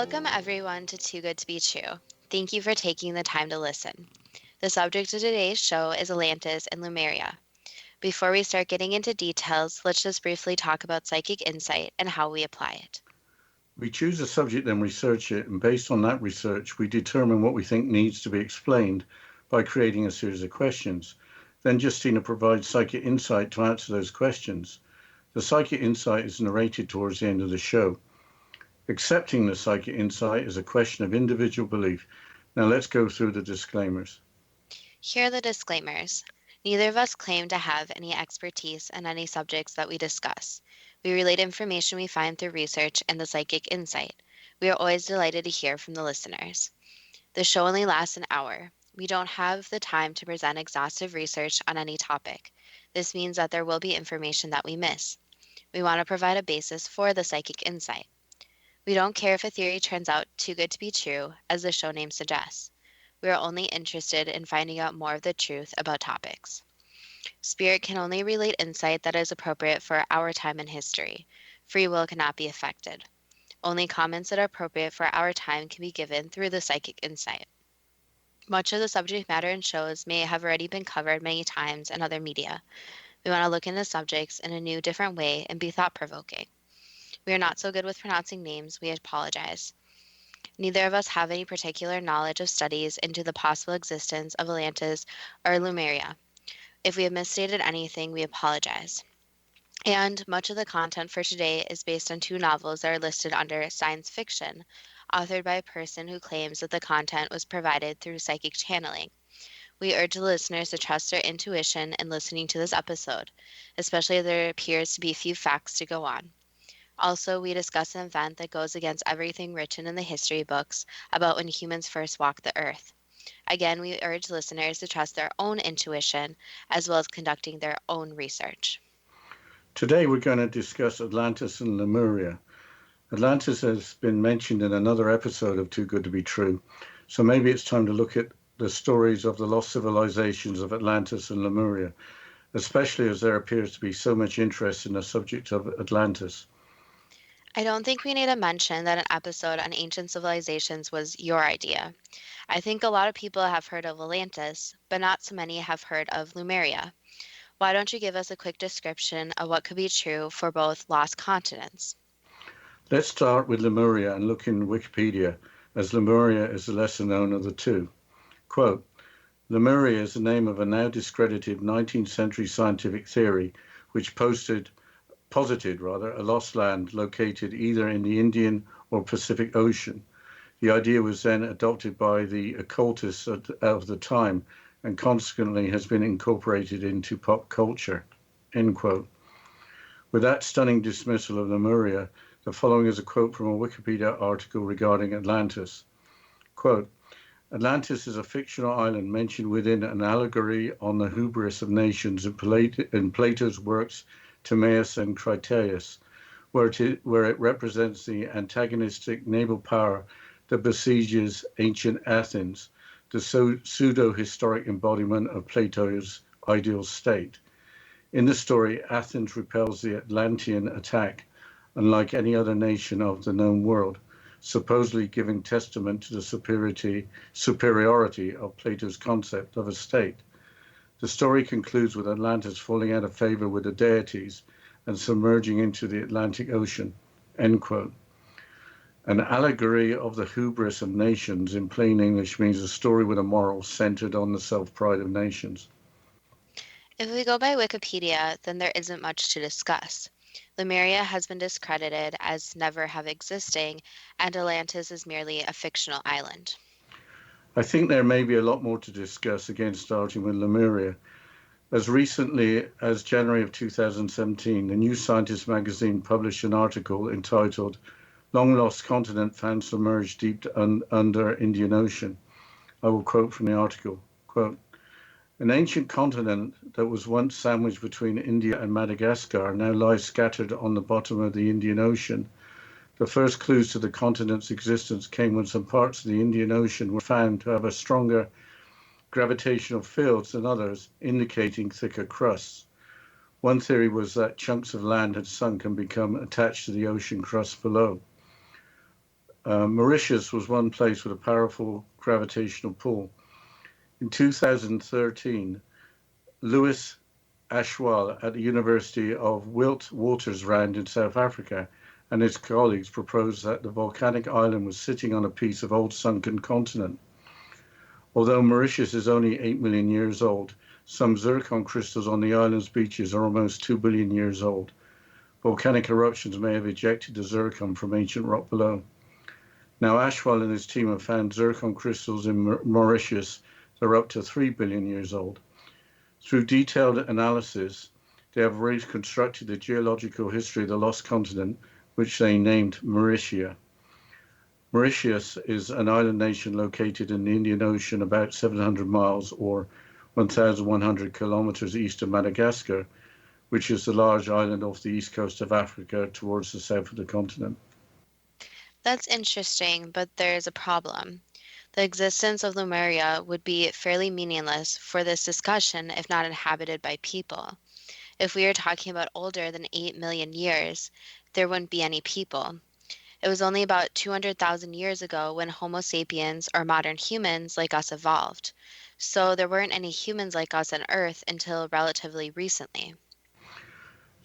Welcome everyone to Too Good to Be True. Thank you for taking the time to listen. The subject of today's show is Atlantis and Lemuria. Before we start getting into details, let's just briefly talk about psychic insight and how we apply it. We choose a subject, then research it, and based on that research, we determine what we think needs to be explained by creating a series of questions. Then Justina provides psychic insight to answer those questions. The psychic insight is narrated towards the end of the show. Accepting the psychic insight is a question of individual belief. Now let's go through the disclaimers. Here are the disclaimers. Neither of us claim to have any expertise in any subjects that we discuss. We relate information we find through research and the psychic insight. We are always delighted to hear from the listeners. The show only lasts an hour. We don't have the time to present exhaustive research on any topic. This means that there will be information that we miss. We want to provide a basis for the psychic insight. We don't care if a theory turns out too good to be true, as the show name suggests. We are only interested in finding out more of the truth about topics. Spirit can only relate insight that is appropriate for our time in history. Free will cannot be affected. Only comments that are appropriate for our time can be given through the psychic insight. Much of the subject matter in shows may have already been covered many times in other media. We want to look into subjects in a new, different way and be thought-provoking. We are not so good with pronouncing names, we apologize. Neither of us have any particular knowledge of studies into the possible existence of Atlantis or Lemuria. If we have misstated anything, we apologize. And much of the content for today is based on two novels that are listed under science fiction, authored by a person who claims that the content was provided through psychic channeling. We urge the listeners to trust their intuition in listening to this episode, especially if there appears to be few facts to go on. Also, we discuss an event that goes against everything written in the history books about when humans first walked the earth. Again, we urge listeners to trust their own intuition as well as conducting their own research. Today we're going to discuss Atlantis and Lemuria. Atlantis has been mentioned in another episode of Too Good to Be True, so maybe it's time to look at the stories of the lost civilizations of Atlantis and Lemuria, especially as there appears to be so much interest in the subject of Atlantis. I don't think we need to mention that an episode on ancient civilizations was your idea. I think a lot of people have heard of Atlantis, but not so many have heard of Lemuria. Why don't you give us a quick description of what could be true for both lost continents? Let's start with Lemuria and look in Wikipedia, as Lemuria is the lesser known of the two. Quote, Lemuria is the name of a now discredited 19th century scientific theory which posited a lost land located either in the Indian or Pacific Ocean. The idea was then adopted by the occultists of the time and consequently has been incorporated into pop culture. End quote. With that stunning dismissal of Lemuria, the following is a quote from a Wikipedia article regarding Atlantis. Quote, Atlantis is a fictional island mentioned within an allegory on the hubris of nations in Plato's works Timaeus and Critias, where it represents the antagonistic naval power that besieges ancient Athens, the pseudo-historic embodiment of Plato's ideal state. In the story, Athens repels the Atlantean attack, unlike any other nation of the known world, supposedly giving testament to the superiority of Plato's concept of a state. The story concludes with Atlantis falling out of favor with the deities and submerging into the Atlantic Ocean. End quote. An allegory of the hubris of nations in plain English means a story with a moral centered on the self-pride of nations. If we go by Wikipedia, then there isn't much to discuss. Lemuria has been discredited as never have existing, and Atlantis is merely a fictional island. I think there may be a lot more to discuss, again starting with Lemuria. As recently as January of 2017, the New Scientist magazine published an article entitled Long Lost Continent Found Submerged Deep Under Indian Ocean. I will quote from the article, quote, an ancient continent that was once sandwiched between India and Madagascar now lies scattered on the bottom of the Indian Ocean. The first clues to the continent's existence came when some parts of the Indian Ocean were found to have a stronger gravitational fields than others, indicating thicker crusts. One theory was that chunks of land had sunk and become attached to the ocean crust below. Mauritius was one place with a powerful gravitational pull. In 2013, Louis Ashwal at the University of Witwatersrand in South Africa and his colleagues proposed that the volcanic island was sitting on a piece of old sunken continent. Although Mauritius is only 8 million years old, some zircon crystals on the island's beaches are almost 2 billion years old. Volcanic eruptions may have ejected the zircon from ancient rock below. Now, Ashwal and his team have found zircon crystals in Mauritius that are up to 3 billion years old. Through detailed analysis, they have reconstructed the geological history of the lost continent, which they named Mauritia. Mauritius is an island nation located in the Indian Ocean about 700 miles or 1,100 kilometers east of Madagascar, which is the large island off the east coast of Africa towards the south of the continent. That's interesting, but there's a problem. The existence of Lemuria would be fairly meaningless for this discussion if not inhabited by people. If we are talking about older than 8 million years, there wouldn't be any people. It was only about 200,000 years ago when Homo sapiens, or modern humans like us, evolved. So there weren't any humans like us on Earth until relatively recently.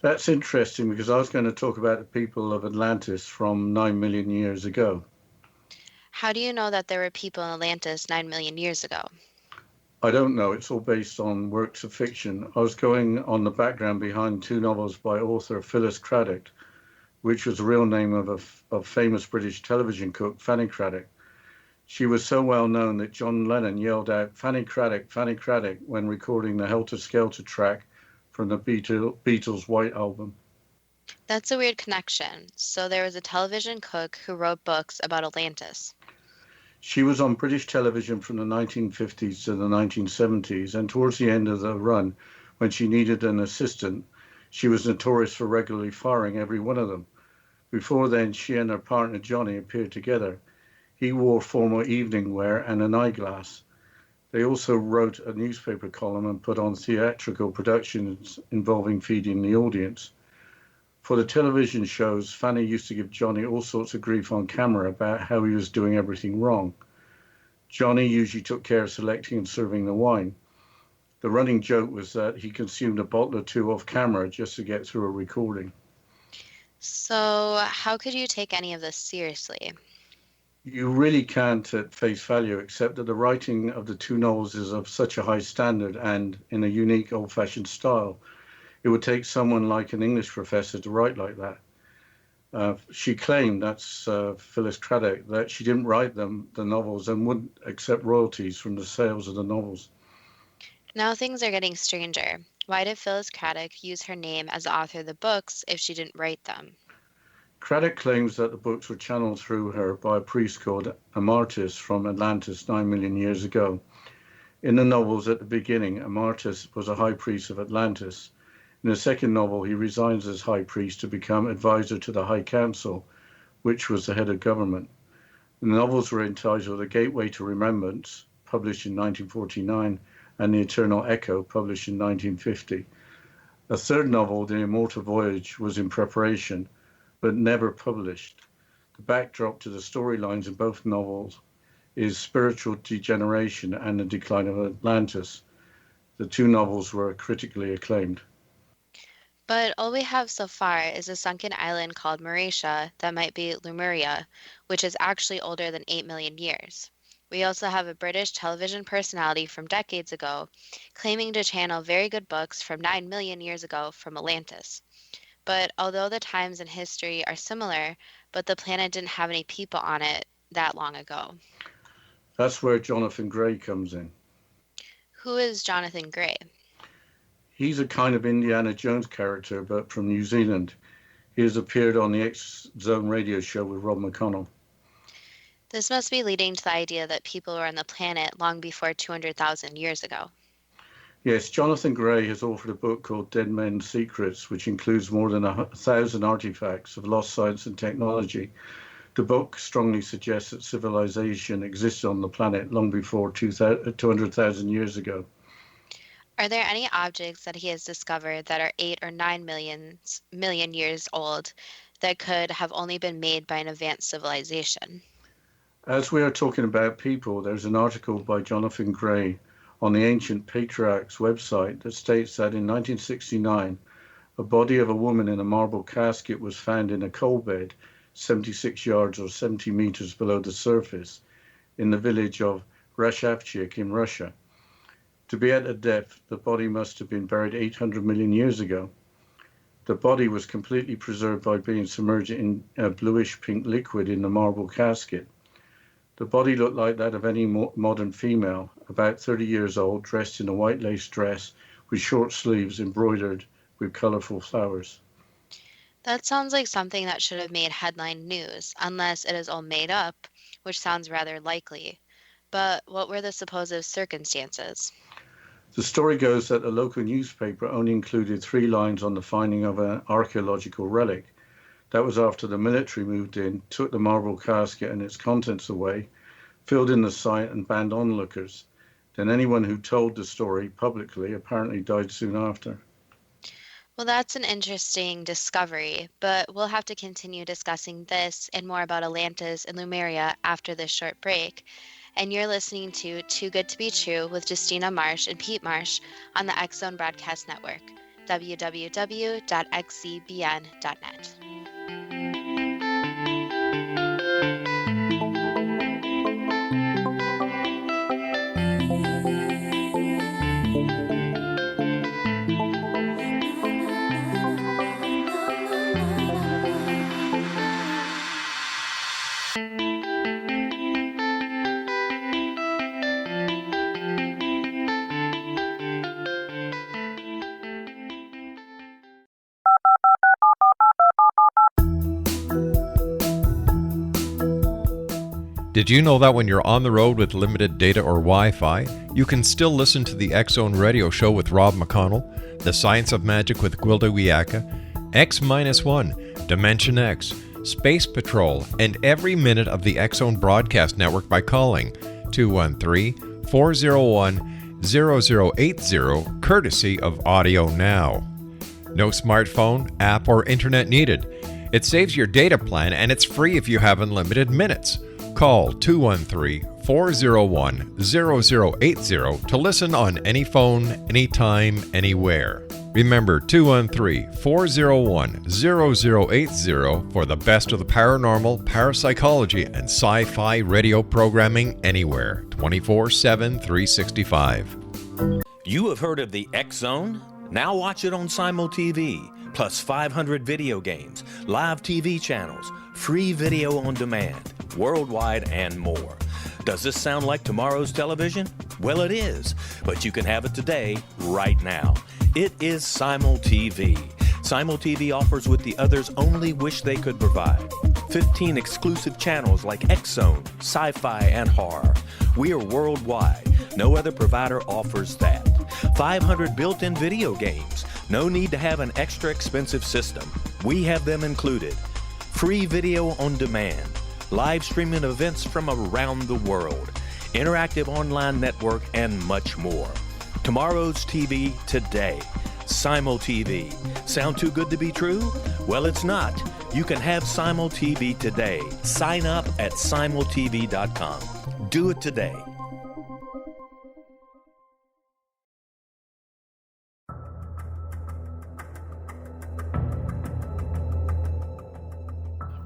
That's interesting because I was going to talk about the people of Atlantis from 9 million years ago. How do you know that there were people in Atlantis 9 million years ago? I don't know. It's all based on works of fiction. I was going on the background behind two novels by author Phyllis Craddock, which was the real name of a famous British television cook, Fanny Craddock. She was so well known that John Lennon yelled out, Fanny Craddock, when recording the Helter Skelter track from the Beatles' White Album. That's a weird connection. So there was a television cook who wrote books about Atlantis. She was on British television from the 1950s to the 1970s, and towards the end of the run, when she needed an assistant, she was notorious for regularly firing every one of them. Before then, she and her partner Johnny appeared together. He wore formal evening wear and an eyeglass. They also wrote a newspaper column and put on theatrical productions involving feeding the audience. For the television shows, Fanny used to give Johnny all sorts of grief on camera about how he was doing everything wrong. Johnny usually took care of selecting and serving the wine. The running joke was that he consumed a bottle or two off camera just to get through a recording. So how could you take any of this seriously? You really can't at face value, except that the writing of the two novels is of such a high standard and in a unique old-fashioned style. It would take someone like an English professor to write like that. She claimed, that's Phyllis Craddock, that she didn't write the novels and wouldn't accept royalties from the sales of the novels. Now things are getting stranger. Why did Phyllis Craddock use her name as the author of the books if she didn't write them? Craddock claims that the books were channeled through her by a priest called Amartis from Atlantis 9 million years ago. In the novels at the beginning, Amartis was a high priest of Atlantis. In the second novel, he resigns as high priest to become advisor to the High Council, which was the head of government. The novels were entitled A Gateway to Remembrance, published in 1949, and The Eternal Echo, published in 1950. A third novel, The Immortal Voyage, was in preparation, but never published. The backdrop to the storylines in both novels is spiritual degeneration and the decline of Atlantis. The two novels were critically acclaimed. But all we have so far is a sunken island called Mauritia that might be Lemuria, which is actually older than 8 million years. We also have a British television personality from decades ago claiming to channel very good books from 9 million years ago from Atlantis. But although the times in history are similar, but the planet didn't have any people on it that long ago. That's where Jonathan Gray comes in. Who is Jonathan Gray? He's a kind of Indiana Jones character, but from New Zealand. He has appeared on the X-Zone radio show with Rob McConnell. This must be leading to the idea that people were on the planet long before 200,000 years ago. Yes, Jonathan Gray has authored a book called Dead Men's Secrets, which includes more than 1,000 artifacts of lost science and technology. The book strongly suggests that civilization existed on the planet long before 200,000 years ago. Are there any objects that he has discovered that are 8 or 9 million years old that could have only been made by an advanced civilization? As we are talking about people, there's an article by Jonathan Gray on the Ancient Patriarchs website that states that in 1969, a body of a woman in a marble casket was found in a coal bed 76 yards or 70 meters below the surface in the village of Rashavchik in Russia. To be at a depth, the body must have been buried 800 million years ago. The body was completely preserved by being submerged in a bluish-pink liquid in the marble casket. The body looked like that of any modern female, about 30 years old, dressed in a white lace dress with short sleeves embroidered with colorful flowers. That sounds like something that should have made headline news, unless it is all made up, which sounds rather likely. But what were the supposed circumstances? The story goes that the local newspaper only included 3 lines on the finding of an archaeological relic. That was after the military moved in, took the marble casket and its contents away, filled in the site and banned onlookers. Then anyone who told the story publicly apparently died soon after. Well, that's an interesting discovery, but we'll have to continue discussing this and more about Atlantis and Lemuria after this short break. And you're listening to Too Good to Be True with Justina Marsh and Pete Marsh on the X Zone Broadcast Network, www.xzbn.net. Did you know that when you're on the road with limited data or Wi-Fi, you can still listen to the X Zone Radio Show with Rob McConnell, The Science of Magic with Gwilda Wiyaka, X-1, Dimension X, Space Patrol, and every minute of the X Zone Broadcast Network by calling 213-401-0080, courtesy of Audio Now. No smartphone, app, or internet needed. It saves your data plan and it's free if you have unlimited minutes. Call 213-401-0080 to listen on any phone, anytime, anywhere. Remember 213-401-0080 for the best of the paranormal, parapsychology, and sci-fi radio programming anywhere, 24/7, 365. You have heard of the X Zone? Now watch it on Simul TV, plus 500 video games, live TV channels, free video on demand, worldwide, and more. Does this sound like tomorrow's television? Well, it is, but you can have it today, right now. It is Simul TV. Simul TV offers what the others only wish they could provide. 15 exclusive channels like X Zone, sci-fi, and horror. We are worldwide. No other provider offers that. 500 built-in video games. No need to have an extra expensive system. We have them included. Free video on demand. Live streaming events from around the world. Interactive online network, and much more. Tomorrow's TV today. Simul TV. Sound too good to be true? Well, it's not. You can have Simul TV today. Sign up at simultv.com. Do it today.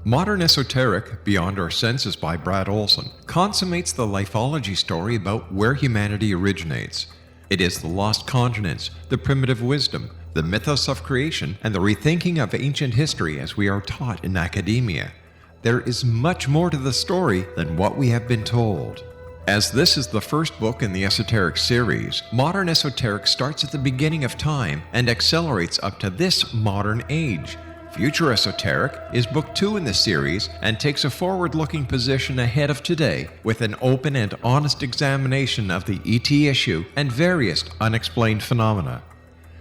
Modern Esoteric, Beyond Our Senses by Brad Olson, consummates the lifology story about where humanity originates. It is the lost continents, the primitive wisdom, the mythos of creation, and the rethinking of ancient history as we are taught in academia. There is much more to the story than what we have been told. As this is the first book in the Esoteric series, Modern Esoteric starts at the beginning of time and accelerates up to this modern age. Future Esoteric is book 2 in the series and takes a forward-looking position ahead of today with an open and honest examination of the ET issue and various unexplained phenomena.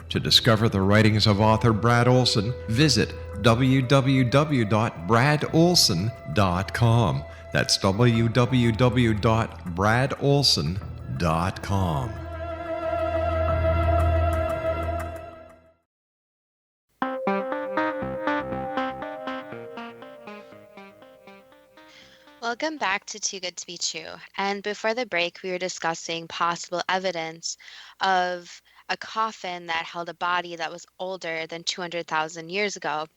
To discover the writings of author Brad Olson, visit www.bradolson.com. That's www.bradolson.com. Welcome back to Too Good to Be True. And before the break, we were discussing possible evidence of a coffin that held a body that was older than 200,000 years ago.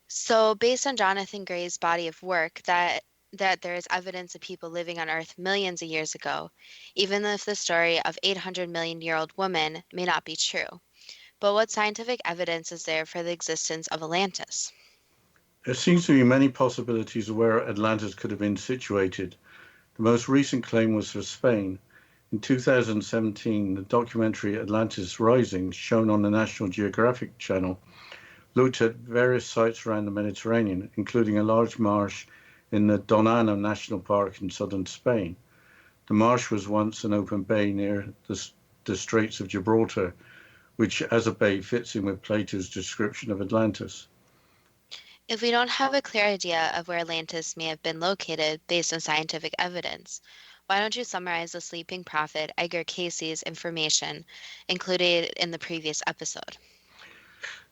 So based on Jonathan Gray's body of work, that there is evidence of people living on Earth millions of years ago, even if the story of 800-million-year-old woman may not be true. But what scientific evidence is there for the existence of Atlantis? There seems to be many possibilities of where Atlantis could have been situated. The most recent claim was for Spain. In 2017, the documentary Atlantis Rising, shown on the National Geographic Channel, looked at various sites around the Mediterranean, including a large marsh in the Donnelly National Park in southern Spain. The marsh was once an open bay near the Straits of Gibraltar, which as a bay fits in with Plato's description of Atlantis. If we don't have a clear idea of where Atlantis may have been located based on scientific evidence, why don't you summarize the sleeping prophet Edgar Cayce's information included in the previous episode?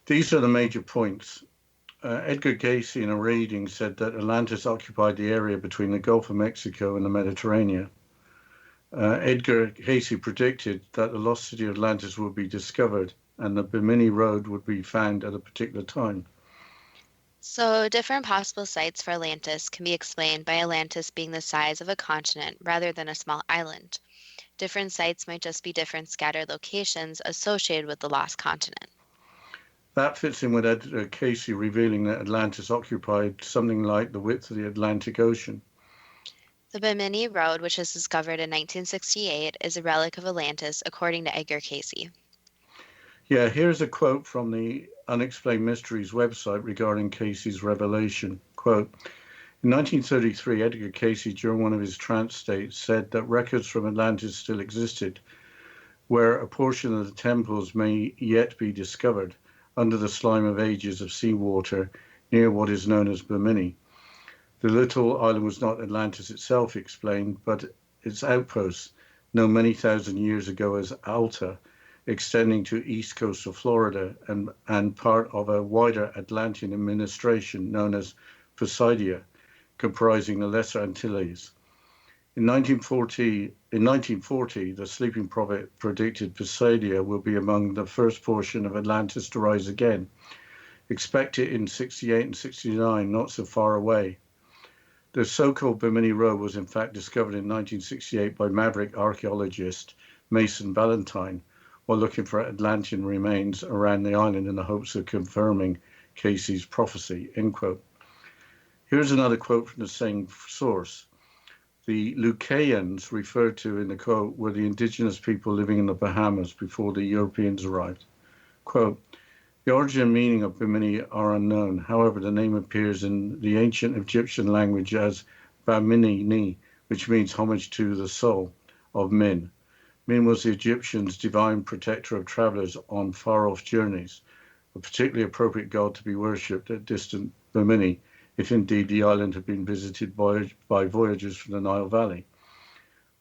These are the major points. Edgar Cayce, in a reading, said that Atlantis occupied the area between the Gulf of Mexico and the Mediterranean. Edgar Cayce predicted that the lost city of Atlantis would be discovered and the Bimini Road would be found at a particular time. So different possible sites for Atlantis can be explained by Atlantis being the size of a continent rather than a small island. Different sites might just be different scattered locations associated with the lost continent. That fits in with Edgar Cayce revealing that Atlantis occupied something like the width of the Atlantic Ocean. The Bimini Road, which was discovered in 1968, is a relic of Atlantis, according to Edgar Cayce. Yeah, here's a quote from the Unexplained Mysteries website regarding Cayce's revelation. Quote, in 1933, Edgar Cayce, during one of his trance states, said that records from Atlantis still existed, where a portion of the temples may yet be discovered under the slime of ages of seawater near what is known as Bimini. The little island was not Atlantis itself, he explained, but its outposts, known many thousand years ago as Alta, extending to east coast of Florida and part of a wider Atlantean administration known as Poseidia, comprising the Lesser Antilles. In 1940, the sleeping prophet predicted Poseidia will be among the first portion of Atlantis to rise again. Expect it in 68 and 69, not so far away. The so-called Bimini Road was in fact discovered in 1968 by maverick archaeologist Mason Valentine, while looking for Atlantean remains around the island in the hopes of confirming Cayce's prophecy, end quote. Here's another quote from the same source. The Lucayans referred to in the quote were the indigenous people living in the Bahamas before the Europeans arrived. Quote, the origin and meaning of Bimini are unknown. However, the name appears in the ancient Egyptian language as Bamini-Ni, which means homage to the soul of Min. Min was the Egyptians' divine protector of travelers on far-off journeys, a particularly appropriate god to be worshipped at distant Bimini, if indeed the island had been visited by voyagers from the Nile Valley.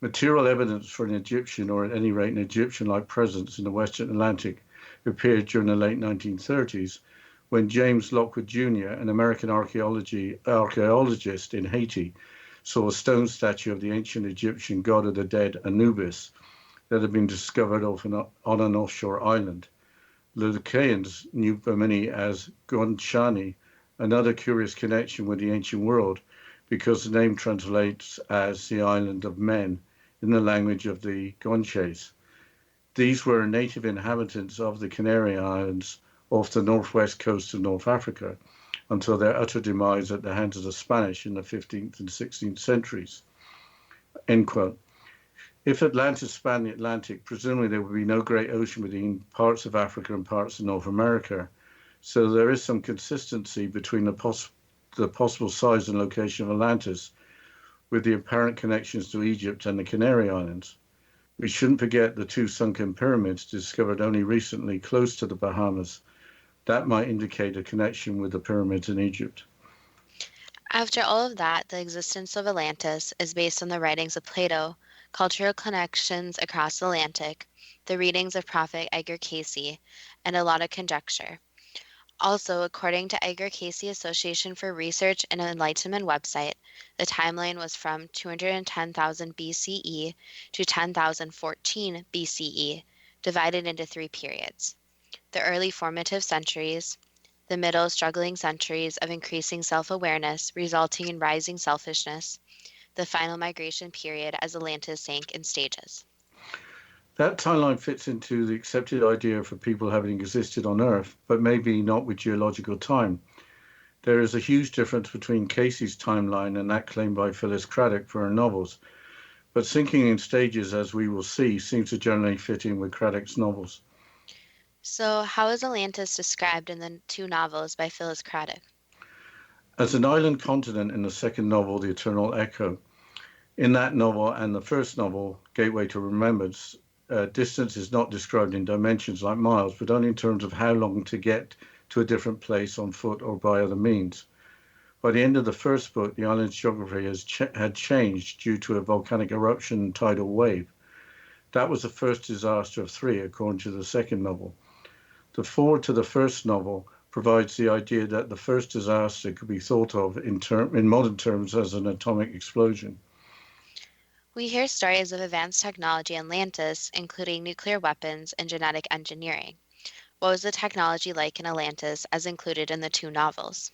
Material evidence for an Egyptian, or at any rate an Egyptian-like presence in the Western Atlantic, appeared during the late 1930s, when James Lockwood Jr., an American archaeologist in Haiti, saw a stone statue of the ancient Egyptian god of the dead, Anubis, that had been discovered on an offshore island. The Lucayans knew Bimini as Gonchani, another curious connection with the ancient world, because the name translates as the island of men in the language of the Gonches. These were native inhabitants of the Canary Islands off the northwest coast of North Africa until their utter demise at the hands of the Spanish in the 15th and 16th centuries. End quote. If Atlantis spanned the Atlantic, presumably there would be no great ocean between parts of Africa and parts of North America. So there is some consistency between the possible size and location of Atlantis with the apparent connections to Egypt and the Canary Islands. We shouldn't forget the two sunken pyramids discovered only recently close to the Bahamas. That might indicate a connection with the pyramids in Egypt. After all of that, the existence of Atlantis is based on the writings of Plato, cultural connections across the Atlantic, the readings of Prophet Edgar Cayce, and a lot of conjecture. Also, according to Edgar Cayce Association for Research and Enlightenment website, the timeline was from 210,000 BCE to 10,014 BCE, divided into 3 periods: the early formative centuries, the middle struggling centuries of increasing self-awareness resulting in rising selfishness, the final migration period as Atlantis sank in stages. That timeline fits into the accepted idea for people having existed on Earth, but maybe not with geological time. There is a huge difference between Cayce's timeline and that claimed by Phyllis Craddock for her novels, but sinking in stages, as we will see, seems to generally fit in with Craddock's novels. So, how is Atlantis described in the 2 novels by Phyllis Craddock? As an island continent in the second novel, The Eternal Echo. In that novel and the first novel, Gateway to Remembrance, distance is not described in dimensions like miles, but only in terms of how long to get to a different place on foot or by other means. By the end of the first book, the island's geography had changed due to a volcanic eruption and tidal wave. That was the first disaster of 3, according to the second novel. The foreword to the first novel provides the idea that the first disaster could be thought of in modern terms as an atomic explosion. We hear stories of advanced technology in Atlantis, including nuclear weapons and genetic engineering. What was the technology like in Atlantis as included in the 2 novels?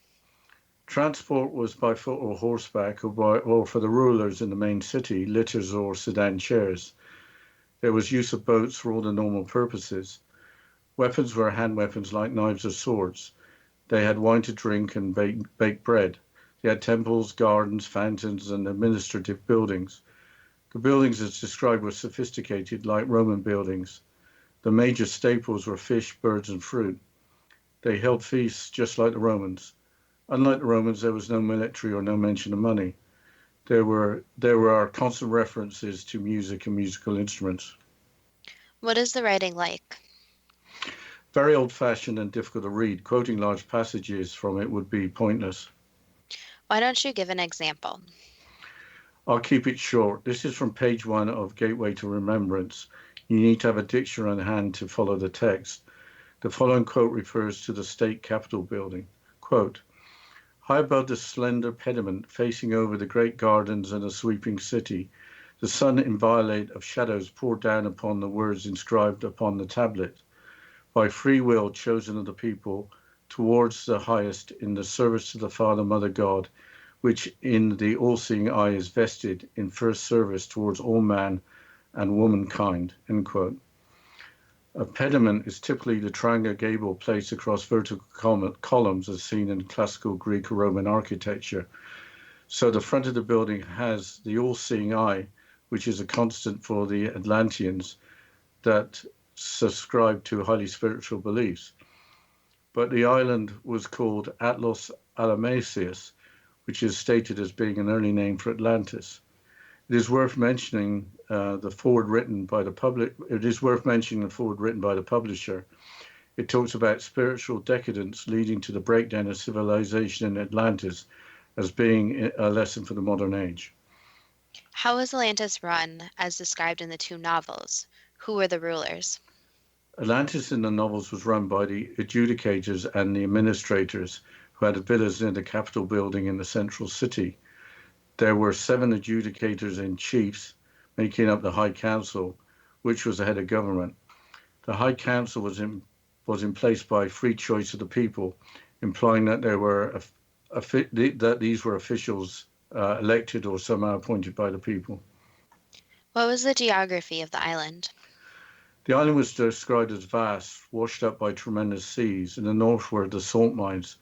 Transport was by foot or horseback, or for the rulers in the main city, litters or sedan chairs. There was use of boats for all the normal purposes. Weapons were hand weapons like knives or swords. They had wine to drink and bake bread. They had temples, gardens, fountains, and administrative buildings. The buildings as described were sophisticated, like Roman buildings. The major staples were fish, birds, and fruit. They held feasts just like the Romans. Unlike the Romans, there was no military or no mention of money. There were constant references to music and musical instruments. What is the writing like? Very old-fashioned and difficult to read. Quoting large passages from it would be pointless. Why don't you give an example? I'll keep it short. This is from page 1 of Gateway to Remembrance. You need to have a dictionary on hand to follow the text. The following quote refers to the state capitol building. Quote, "High above the slender pediment facing over the great gardens and the sweeping city, the sun inviolate of shadows poured down upon the words inscribed upon the tablet. By free will chosen of the people, towards the highest in the service to the Father, Mother, God, which in the all-seeing eye is vested in first service towards all man and womankind," end quote. A pediment is typically the triangular gable placed across vertical columns as seen in classical Greek or Roman architecture. So the front of the building has the all-seeing eye, which is a constant for the Atlanteans that subscribe to highly spiritual beliefs. But the island was called Atlas Alamasius, which is stated as being an early name for Atlantis. It is worth mentioning the foreword written by the publisher. It talks about spiritual decadence leading to the breakdown of civilization in Atlantis as being a lesson for the modern age. How was Atlantis run as described in the 2 novels? Who were the rulers? Atlantis in the novels was run by the adjudicators and the administrators, who had villas near the Capitol building in the central city. There were 7 adjudicators and chiefs, making up the High Council, which was the head of government. The High Council was in place by free choice of the people, implying that these were officials elected or somehow appointed by the people. What was the geography of the island? The island was described as vast, washed up by tremendous seas. In the north were the salt mines.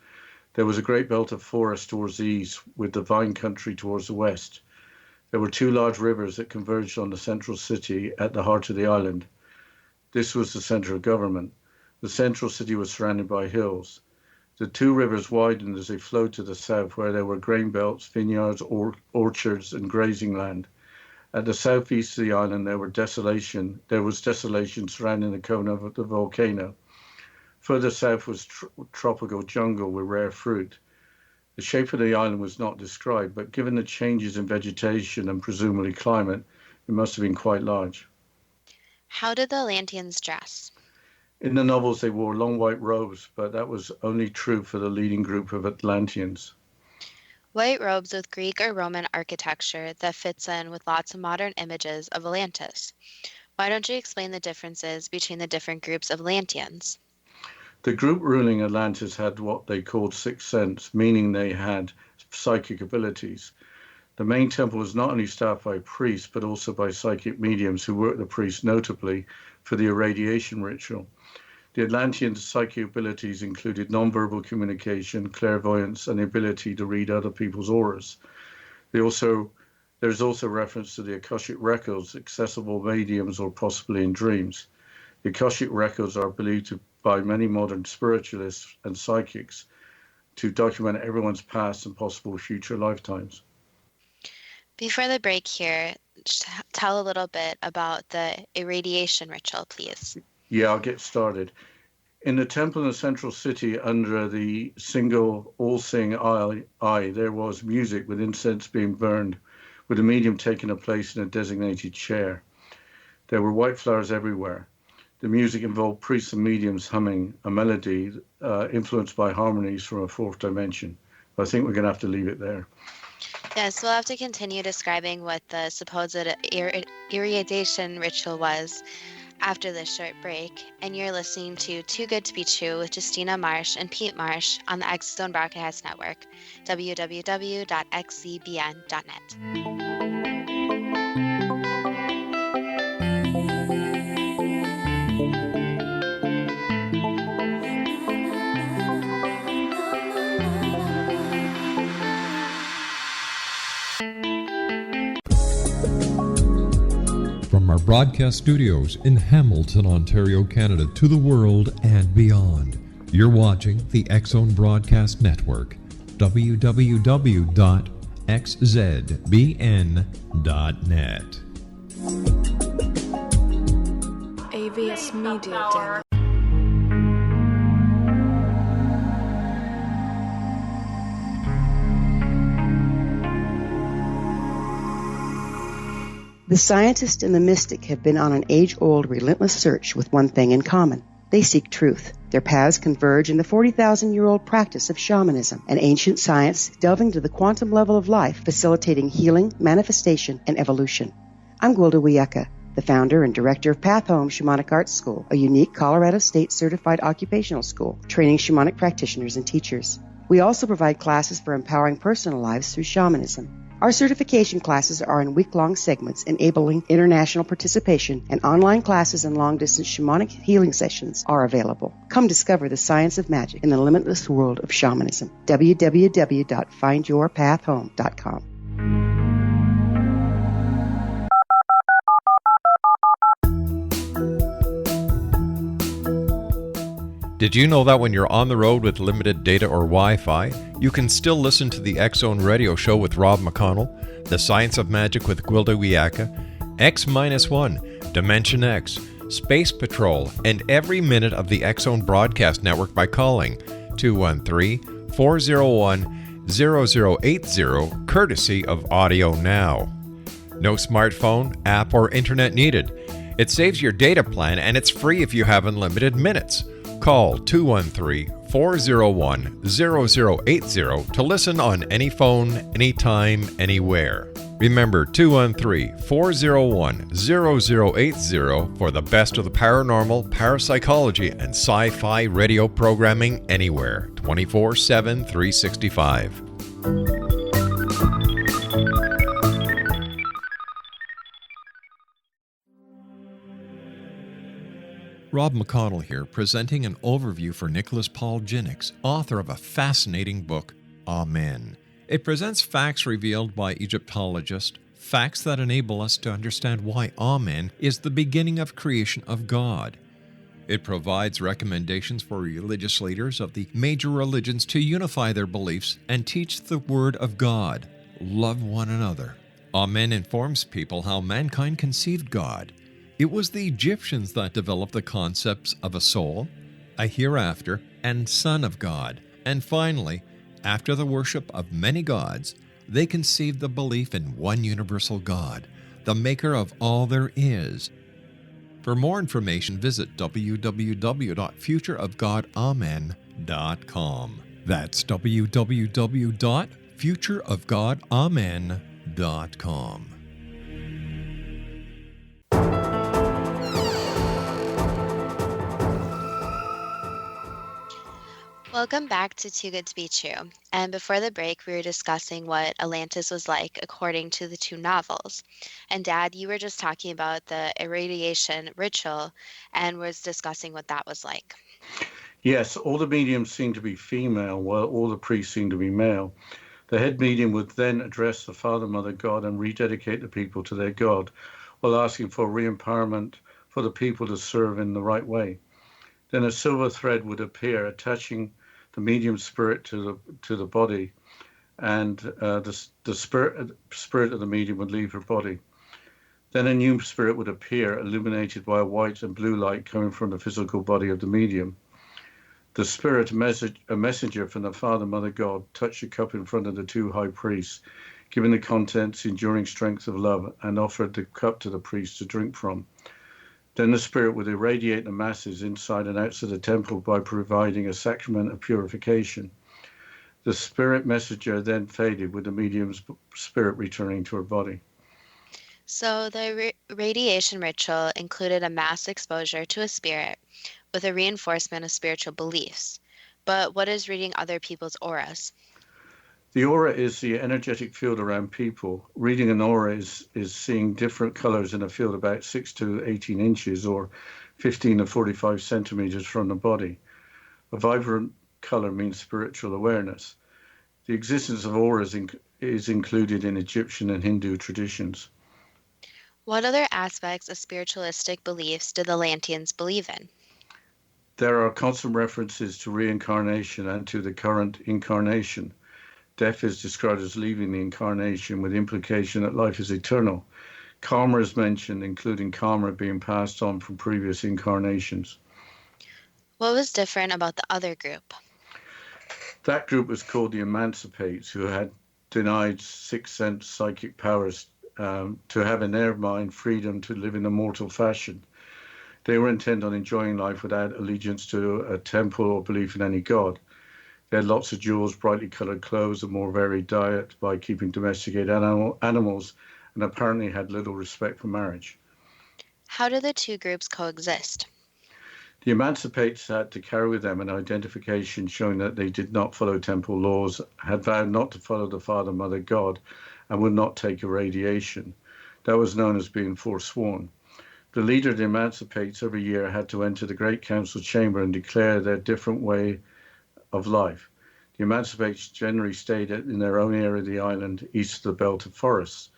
There was a great belt of forest towards the east, with the vine country towards the west. There were 2 large rivers that converged on the central city at the heart of the island. This was the center of government. The central city was surrounded by hills. The 2 rivers widened as they flowed to the south, where there were grain belts, vineyards, orchards, and grazing land. At the southeast of the island, there was desolation surrounding the cone of the volcano. Further south was tropical jungle with rare fruit. The shape of the island was not described, but given the changes in vegetation and presumably climate, it must have been quite large. How did the Atlanteans dress? In the novels, they wore long white robes, but that was only true for the leading group of Atlanteans. White robes with Greek or Roman architecture that fits in with lots of modern images of Atlantis. Why don't you explain the differences between the different groups of Atlanteans? The group ruling Atlantis had what they called sixth sense, meaning they had psychic abilities. The main temple was not only staffed by priests, but also by psychic mediums who worked the priests notably for the irradiation ritual. The Atlantean psychic abilities included nonverbal communication, clairvoyance, and the ability to read other people's auras. There's also reference to the Akashic records, accessible mediums or possibly in dreams. The Akashic records are believed by many modern spiritualists and psychics to document everyone's past and possible future lifetimes. Before the break here, tell a little bit about the irradiation ritual, please. Yeah, I'll get started. In the temple in the central city under the single all-seeing eye, there was music with incense being burned, with a medium taking a place in a designated chair. There were white flowers everywhere. The music involved priests and mediums humming a melody influenced by harmonies from a fourth dimension. I think we're going to have to leave it there. Yes, we'll have to continue describing what the supposed irradiation ritual was after this short break. And you're listening to Too Good to Be True with Justina Marsh and Pete Marsh on the X Zone Broadcast Network, www.xzbn.net. From our broadcast studios in Hamilton, Ontario, Canada, to the world and beyond, you're watching the X Zone Broadcast Network, www.xzbn.net. AVS Media Den. The scientist and the mystic have been on an age-old, relentless search with one thing in common. They seek truth. Their paths converge in the 40,000-year-old practice of shamanism, an ancient science delving to the quantum level of life, facilitating healing, manifestation, and evolution. I'm Gwilda Wiyaka, the founder and director of Path Home Shamanic Arts School, a unique Colorado State certified occupational school training shamanic practitioners and teachers. We also provide classes for empowering personal lives through shamanism. Our certification classes are in week-long segments enabling international participation, and online classes and long-distance shamanic healing sessions are available. Come discover the science of magic in the limitless world of shamanism. www.findyourpathhome.com. Did you know that when you're on the road with limited data or Wi-Fi, you can still listen to the X Zone Radio Show with Rob McConnell, The Science of Magic with Gwilda Wiyaka, X-1, Dimension X, Space Patrol, and every minute of the X Zone Broadcast Network by calling 213-401-0080, courtesy of Audio Now. No smartphone, app, or internet needed. It saves your data plan and it's free if you have unlimited minutes. Call 213-401-0080 to listen on any phone, anytime, anywhere. Remember 213-401-0080 for the best of the paranormal, parapsychology, and sci-fi radio programming anywhere, 24/7, 365. Rob McConnell here, presenting an overview for Nicholas Paul Jennings, author of a fascinating book, Amen. It presents facts revealed by Egyptologists, facts that enable us to understand why Amen is the beginning of creation of God. It provides recommendations for religious leaders of the major religions to unify their beliefs and teach the Word of God. Love one another. Amen informs people how mankind conceived God. It was the Egyptians that developed the concepts of a soul, a hereafter, and Son of God. And finally, after the worship of many gods, they conceived the belief in one universal God, the maker of all there is. For more information, visit www.futureofgodamen.com. That's www.futureofgodamen.com. Welcome back to Too Good to Be True. And before the break, we were discussing what Atlantis was like according to the two novels. And Dad, you were just talking about the irradiation ritual and was discussing what that was like. Yes, all the mediums seem to be female, while all the priests seem to be male. The head medium would then address the Father, Mother, God and rededicate the people to their God, while asking for re-empowerment for the people to serve in the right way. Then a silver thread would appear, attaching the medium spirit to the body, and the spirit of the medium would leave her body. Then a new spirit would appear, illuminated by a white and blue light coming from the physical body of the medium. The spirit, a messenger from the Father, Mother, God, touched the cup in front of the two high priests, giving the contents enduring strength of love, and offered the cup to the priest to drink from. Then the spirit would irradiate the masses inside and outside the temple by providing a sacrament of purification. The spirit messenger then faded, with the medium's spirit returning to her body. So the radiation ritual included a mass exposure to a spirit with a reinforcement of spiritual beliefs. But what is reading other people's auras? The aura is the energetic field around people. Reading an aura is seeing different colors in a field about 6 to 18 inches or 15 to 45 centimeters from the body. A vibrant color means spiritual awareness. The existence of auras is included in Egyptian and Hindu traditions. What other aspects of spiritualistic beliefs did the Atlanteans believe in? There are constant references to reincarnation and to the current incarnation. Death is described as leaving the incarnation, with implication that life is eternal. Karma is mentioned, including karma being passed on from previous incarnations. What was different about the other group? That group was called the Emancipates, who had denied sixth sense psychic powers to have in their mind freedom to live in a mortal fashion. They were intent on enjoying life without allegiance to a temple or belief in any god. They had lots of jewels, brightly colored clothes, a more varied diet by keeping domesticated animals, and apparently had little respect for marriage. How did the two groups coexist? The Emancipates had to carry with them an identification showing that they did not follow temple laws, had vowed not to follow the Father, Mother, God, and would not take irradiation. That was known as being forsworn. The leader of the Emancipates every year had to enter the Great Council chamber and declare their different way of life. The Emancipates generally stayed in their own area of the island, east of the belt of forests.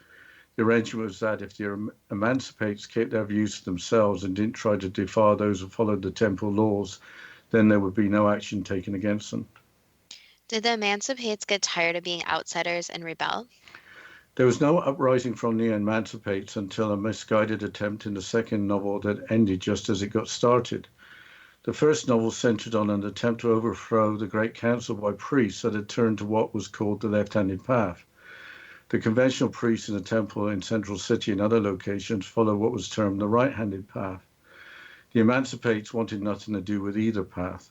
The arrangement was that if the Emancipates kept their views to themselves and didn't try to defy those who followed the temple laws, then there would be no action taken against them. Did the Emancipates get tired of being outsiders and rebel? There was no uprising from the Emancipates until a misguided attempt in the second novel that ended just as it got started. The first novel centered on an attempt to overthrow the Great Council by priests that had turned to what was called the left-handed path. The conventional priests in the temple in Central City and other locations followed what was termed the right-handed path. The Emancipates wanted nothing to do with either path.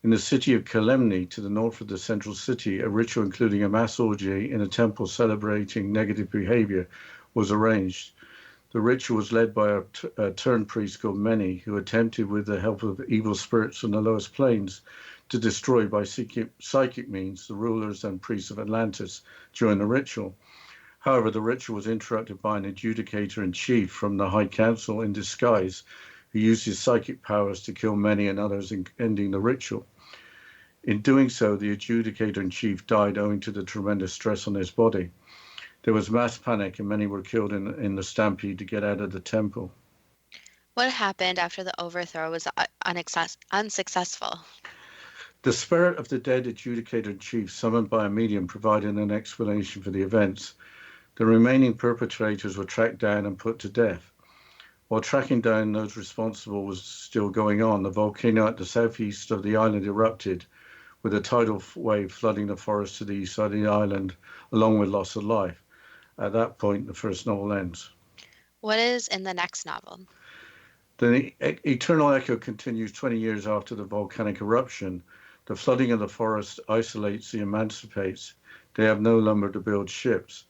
In the city of Kalemni, to the north of the Central City, a ritual including a mass orgy in a temple celebrating negative behavior was arranged. The ritual was led by a turned priest called Meni, who attempted, with the help of evil spirits from the lowest planes, to destroy by psychic means the rulers and priests of Atlantis during the ritual. However, the ritual was interrupted by an adjudicator-in-chief from the High Council in disguise, who used his psychic powers to kill Meni and others, ending the ritual. In doing so, the adjudicator-in-chief died owing to the tremendous stress on his body. There was mass panic and many were killed in the stampede to get out of the temple. What happened after the overthrow was unsuccessful? The spirit of the dead adjudicator-in-chief, summoned by a medium, provided an explanation for the events. The remaining perpetrators were tracked down and put to death. While tracking down those responsible was still going on, the volcano at the southeast of the island erupted, with a tidal wave flooding the forest to the east side of the island, along with loss of life. At that point, the first novel ends. What is in the next novel? The eternal echo continues 20 years after the volcanic eruption. The flooding of the forest isolates the emancipates. They have no lumber to build ships.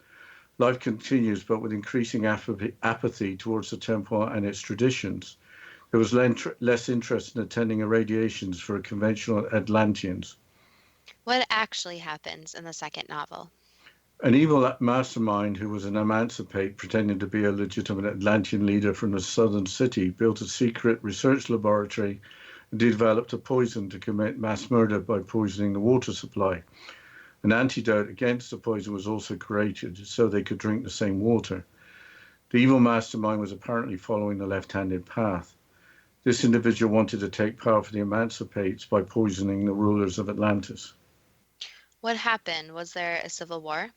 Life continues, but with increasing apathy towards the temple and its traditions. There was less interest in attending irradiations for conventional Atlanteans. What actually happens in the second novel? An evil mastermind who was an emancipate pretending to be a legitimate Atlantean leader from the southern city built a secret research laboratory and developed a poison to commit mass murder by poisoning the water supply. An antidote against the poison was also created so they could drink the same water. The evil mastermind was apparently following the left-handed path. This individual wanted to take power for the emancipates by poisoning the rulers of Atlantis. What happened? Was there a civil war?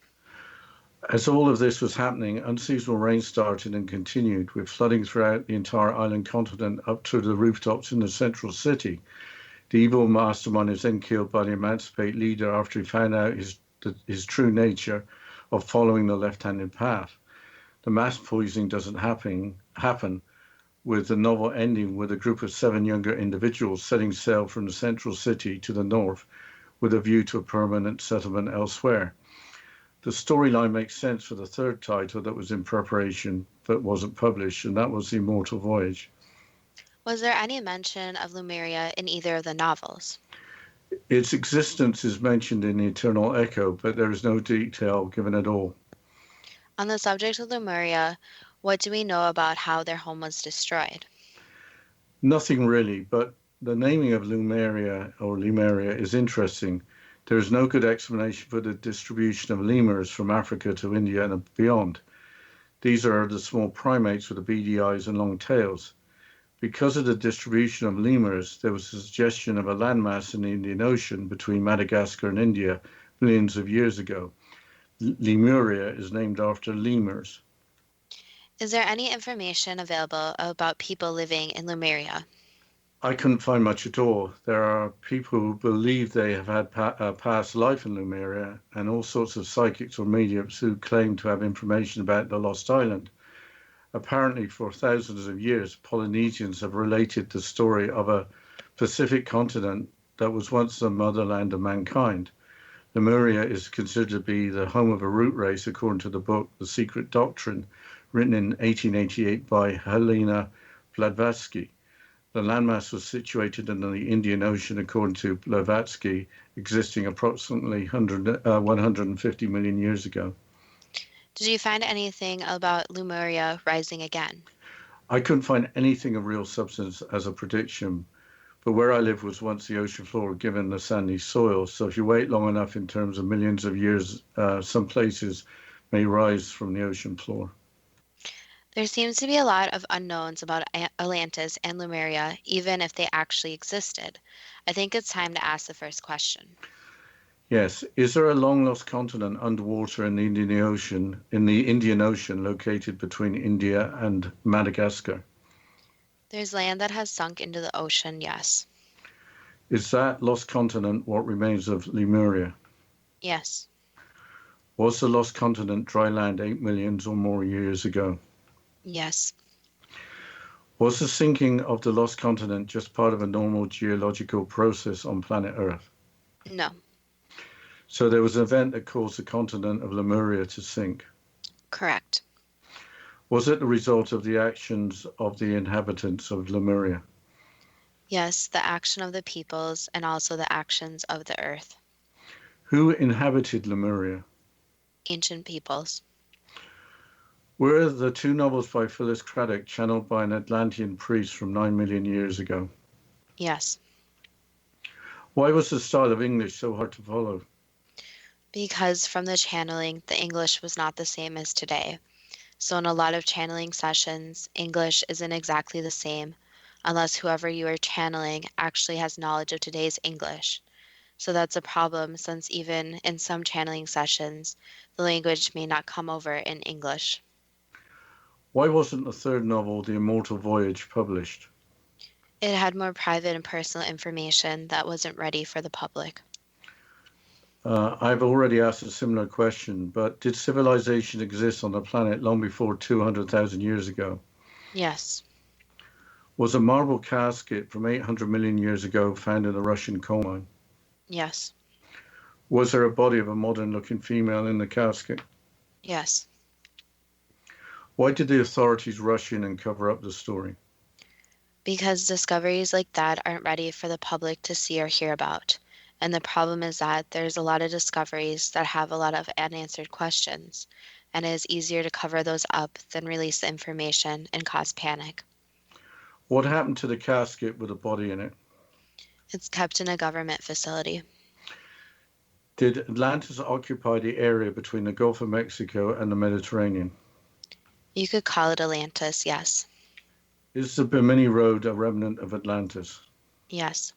As all of this was happening, unseasonal rain started and continued, with flooding throughout the entire island continent up to the rooftops in the central city. The evil mastermind is then killed by the emancipate leader after he found out his true nature of following the left-handed path. The mass poisoning doesn't happen, with the novel ending with a group of 7 younger individuals setting sail from the central city to the north with a view to a permanent settlement elsewhere. The storyline makes sense for the third title that was in preparation but wasn't published, and that was The Immortal Voyage. Was there any mention of Lemuria in either of the novels? Its existence is mentioned in The Eternal Echo, but there is no detail given at all. On the subject of Lemuria, what do we know about how their home was destroyed? Nothing really, but the naming of Lemuria is interesting. There is no good explanation for the distribution of lemurs from Africa to India and beyond. These are the small primates with the beady eyes and long tails. Because of the distribution of lemurs, there was a suggestion of a landmass in the Indian Ocean between Madagascar and India millions of years ago. Lemuria is named after lemurs. Is there any information available about people living in Lemuria? I couldn't find much at all. There are people who believe they have had past life in Lemuria, and all sorts of psychics or mediums who claim to have information about the lost island. Apparently, for thousands of years, Polynesians have related the story of a Pacific continent that was once the motherland of mankind. Lemuria is considered to be the home of a root race, according to the book The Secret Doctrine, written in 1888 by Helena Blavatsky. The landmass was situated in the Indian Ocean, according to Blavatsky, existing approximately 150 million years ago. Did you find anything about Lemuria rising again? I couldn't find anything of real substance as a prediction, but where I live was once the ocean floor given the sandy soil, so if you wait long enough in terms of millions of years, some places may rise from the ocean floor. There seems to be a lot of unknowns about Atlantis and Lemuria, even if they actually existed. I think it's time to ask the first question. Yes. Is there a long-lost continent underwater in the Indian Ocean located between India and Madagascar? There's land that has sunk into the ocean, yes. Is that lost continent what remains of Lemuria? Yes. Was the lost continent dry land 8 million or more years ago? Yes. Was the sinking of the lost continent just part of a normal geological process on planet Earth? No. So there was an event that caused the continent of Lemuria to sink? Correct. Was it the result of the actions of the inhabitants of Lemuria? Yes, the action of the peoples and also the actions of the earth. Who inhabited Lemuria? Ancient peoples. Were the 2 novels by Phyllis Craddock channeled by an Atlantean priest from 9 million years ago? Yes. Why was the style of English so hard to follow? Because from the channeling, the English was not the same as today. So in a lot of channeling sessions, English isn't exactly the same unless whoever you are channeling actually has knowledge of today's English. So that's a problem, since even in some channeling sessions, the language may not come over in English. Why wasn't the third novel, The Immortal Voyage, published? It had more private and personal information that wasn't ready for the public. I've already asked a similar question, but did civilization exist on the planet long before 200,000 years ago? Yes. Was a marble casket from 800 million years ago found in a Russian coal mine? Yes. Was there a body of a modern-looking female in the casket? Yes. Why did the authorities rush in and cover up the story? Because discoveries like that aren't ready for the public to see or hear about. And the problem is that there's a lot of discoveries that have a lot of unanswered questions, and it is easier to cover those up than release the information and cause panic. What happened to the casket with a body in it? It's kept in a government facility. Did Atlantis occupy the area between the Gulf of Mexico and the Mediterranean? You could call it Atlantis, yes. Is the Bimini Road a remnant of Atlantis? Yes.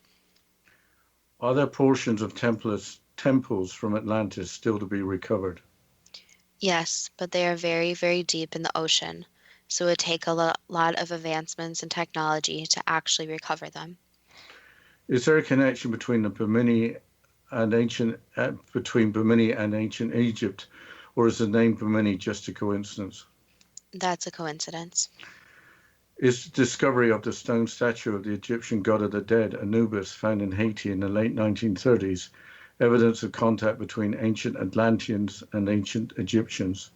Are there portions of temples from Atlantis still to be recovered? Yes, but they are very, very deep in the ocean, so it would take a lot of advancements in technology to actually recover them. Is there a connection between Bimini and ancient Egypt, or is the name Bimini just a coincidence? That's a coincidence. Is the discovery of the stone statue of the Egyptian god of the dead, Anubis, found in Haiti in the late 1930s, evidence of contact between ancient Atlanteans and ancient Egyptians?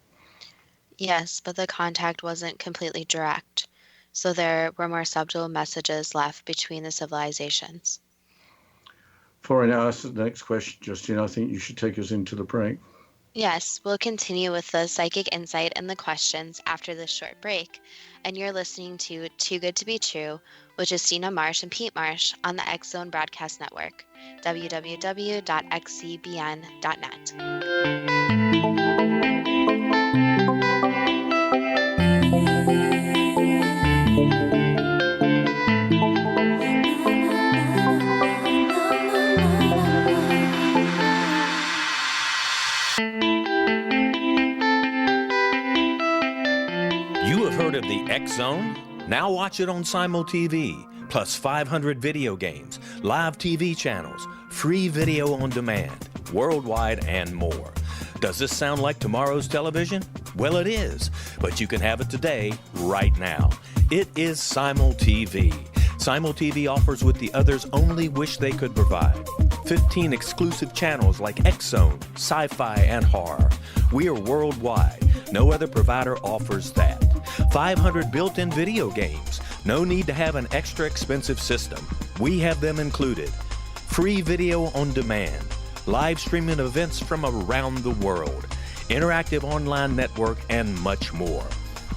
Yes, but the contact wasn't completely direct, so there were more subtle messages left between the civilizations. Before I ask the next question, Justine, I think you should take us into the break. Yes, we'll continue with the psychic insight and the questions after this short break. And you're listening to Too Good to Be True with Justina Marsh and Pete Marsh on the X Zone Broadcast Network, www.xcbn.net. Of the X Zone? Now watch it on Simul TV, plus 500 video games, live TV channels, free video on demand, worldwide, and more. Does this sound like tomorrow's television? Well, it is, but you can have it today, right now. It is Simul TV. Simul TV offers what the others only wish they could provide. 15 exclusive channels like X Zone, sci-fi, and horror. We are worldwide. No other provider offers that. 500 built-in video games. No need to have an extra expensive system. We have them included. Free video on demand. Live streaming events from around the world. Interactive online network, and much more.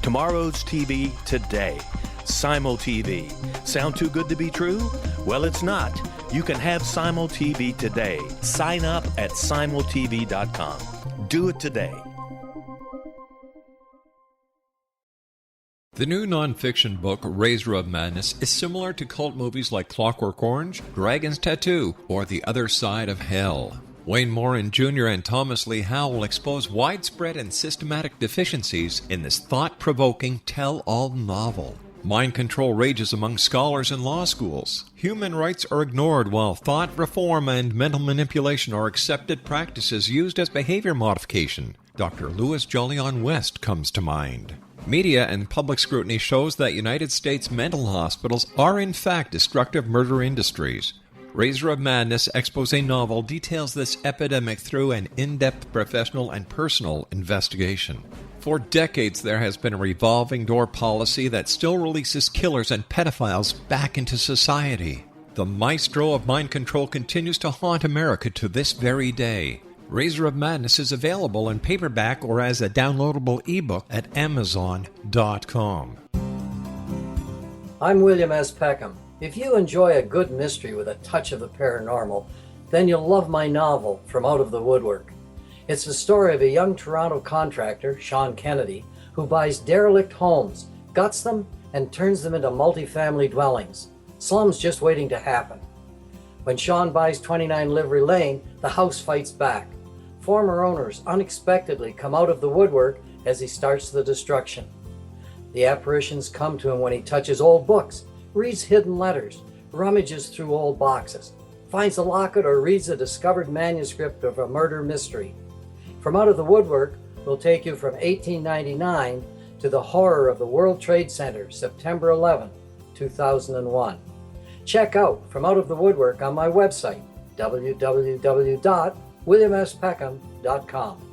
Tomorrow's TV today. Simul TV. Sound too good to be true? Well, it's not. You can have Simul TV today. Sign up at simultv.com. Do it today. The new nonfiction book, Razor of Madness, is similar to cult movies like Clockwork Orange, Dragon's Tattoo, or The Other Side of Hell. Wayne Morin Jr. and Thomas Lee Howell expose widespread and systematic deficiencies in this thought-provoking tell-all novel. Mind control rages among scholars in law schools. Human rights are ignored while thought reform and mental manipulation are accepted practices used as behavior modification. Dr. Louis Jolyon West comes to mind. Media and public scrutiny shows that United States mental hospitals are in fact destructive murder industries. Razor of Madness expose novel details this epidemic through an in-depth professional and personal investigation. For decades there has been a revolving door policy that still releases killers and pedophiles back into society. The maestro of mind control continues to haunt America to this very day. Razor of Madness is available in paperback or as a downloadable ebook at Amazon.com. I'm William S. Peckham. If you enjoy a good mystery with a touch of the paranormal, then you'll love my novel, From Out of the Woodwork. It's the story of a young Toronto contractor, Sean Kennedy, who buys derelict homes, guts them, and turns them into multifamily dwellings. Slums just waiting to happen. When Sean buys 29 Livery Lane, the house fights back. Former owners unexpectedly come out of the woodwork as he starts the destruction. The apparitions come to him when he touches old books, reads hidden letters, rummages through old boxes, finds a locket, or reads a discovered manuscript of a murder mystery. From Out of the Woodwork will take you from 1899 to the horror of the World Trade Center, September 11, 2001. Check out From Out of the Woodwork on my website, www.williamspeckham.com.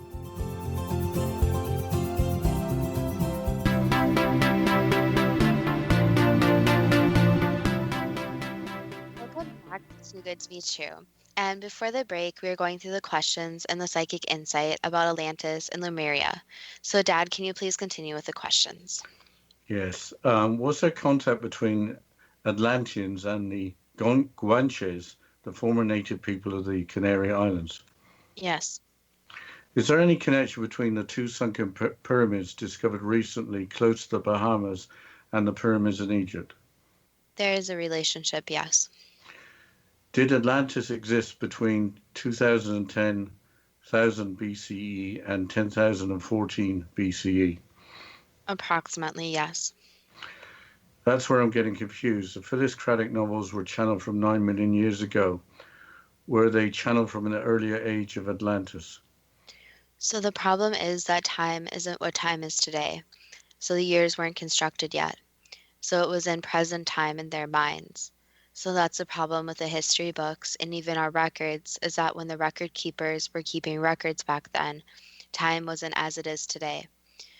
Welcome back to Too Good to Be True. And before the break, we were going through the questions and the psychic insight about Atlantis and Lemuria. So, Dad, can you please continue with the questions? Yes. Was there contact between Atlanteans and the Guanches, the former native people of the Canary Islands? Yes. Is there any connection between the two sunken pyramids discovered recently close to the Bahamas and the pyramids in Egypt? There is a relationship, yes. Did Atlantis exist between 2010,000 BCE and 10,014 BCE? Approximately, yes. That's where I'm getting confused. The Philistocratic novels were channeled from 9 million years ago. Were they channeled from an earlier age of Atlantis? So the problem is that time isn't what time is today. So the years weren't constructed yet. So it was in present time in their minds. So that's the problem with the history books and even our records, is that when the record keepers were keeping records back then, time wasn't as it is today.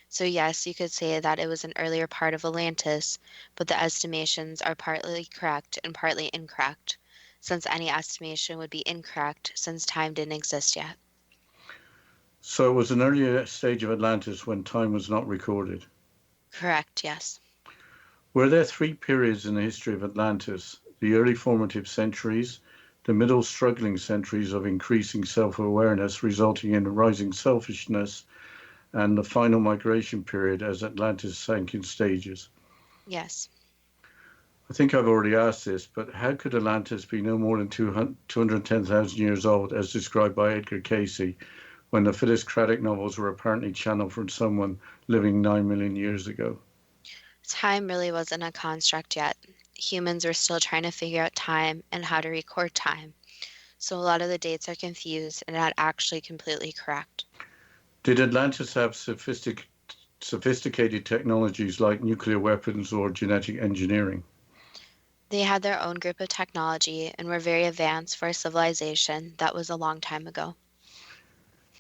So yes, you could say that it was an earlier part of Atlantis, but the estimations are partly correct and partly incorrect, since any estimation would be incorrect since time didn't exist yet. So it was an earlier stage of Atlantis when time was not recorded? Correct, yes. Were there three periods in the history of Atlantis? The early formative centuries, the middle struggling centuries of increasing self-awareness resulting in rising selfishness, and the final migration period as Atlantis sank in stages? Yes. I think I've already asked this, but how could Atlantis be no more than 210,000 years old, as described by Edgar Cayce, when the Philistocratic novels were apparently channeled from someone living 9 million years ago? Time really wasn't a construct yet. Humans were still trying to figure out time and how to record time. So a lot of the dates are confused and not actually completely correct. Did Atlantis have sophisticated technologies like nuclear weapons or genetic engineering? They had their own group of technology and were very advanced for a civilization that was a long time ago.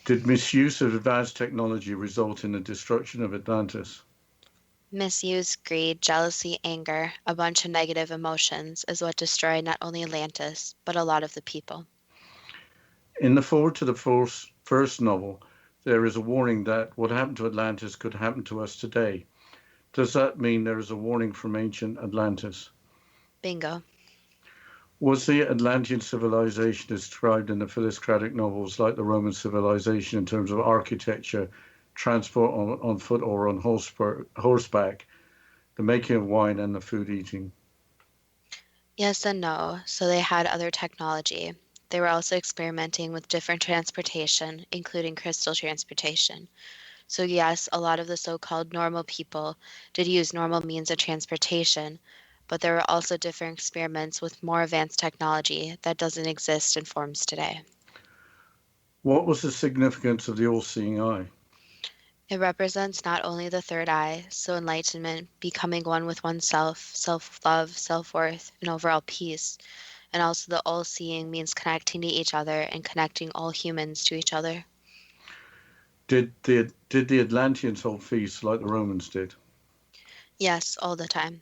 Did misuse of advanced technology result in the destruction of Atlantis? Misuse, greed, jealousy, anger, a bunch of negative emotions is what destroyed not only Atlantis, but a lot of the people. In the foreword to the first novel, there is a warning that what happened to Atlantis could happen to us today. Does that mean there is a warning from ancient Atlantis? Bingo. Was the Atlantean civilization described in the Philistocratic novels like the Roman civilization in terms of architecture, transport on foot or on horseback, the making of wine and the food eating? Yes and no. So they had other technology. They were also experimenting with different transportation, including crystal transportation. So yes, a lot of the so-called normal people did use normal means of transportation, but there were also different experiments with more advanced technology that doesn't exist in forms today. What was the significance of the all-seeing eye? It represents not only the third eye, so enlightenment, becoming one with oneself, self-love, self-worth, and overall peace, and also the all-seeing means connecting to each other and connecting all humans to each other. Did the Atlanteans hold feasts like the Romans did? Yes, all the time.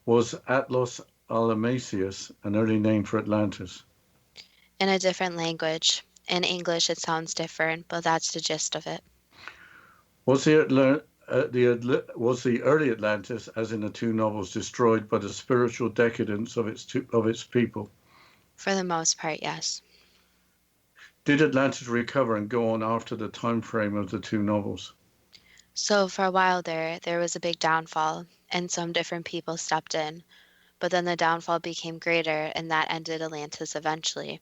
Was Atlas Alamasius an early name for Atlantis? In a different language. In English it sounds different, but that's the gist of it. Was the early Atlantis, as in the two novels, destroyed by the spiritual decadence of its people? For the most part, yes. Did Atlantis recover and go on after the time frame of the two novels? So for a while there was a big downfall, and some different people stepped in. But then the downfall became greater, and that ended Atlantis eventually.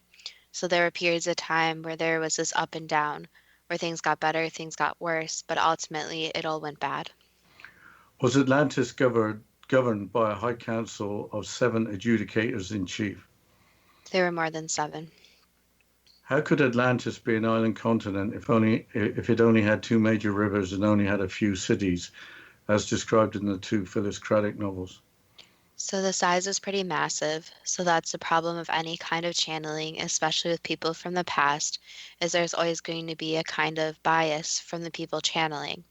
So there were periods of time where there was this up and down, where things got better, things got worse, but ultimately it all went bad. Was Atlantis governed by a high council of 7 adjudicators in chief? There were more than 7. How could Atlantis be an island continent if it only had 2 major rivers and only had a few cities, as described in the 2 Philistocratic novels? So the size is pretty massive, so that's the problem of any kind of channeling, especially with people from the past, is there's always going to be a kind of bias from the people channeling.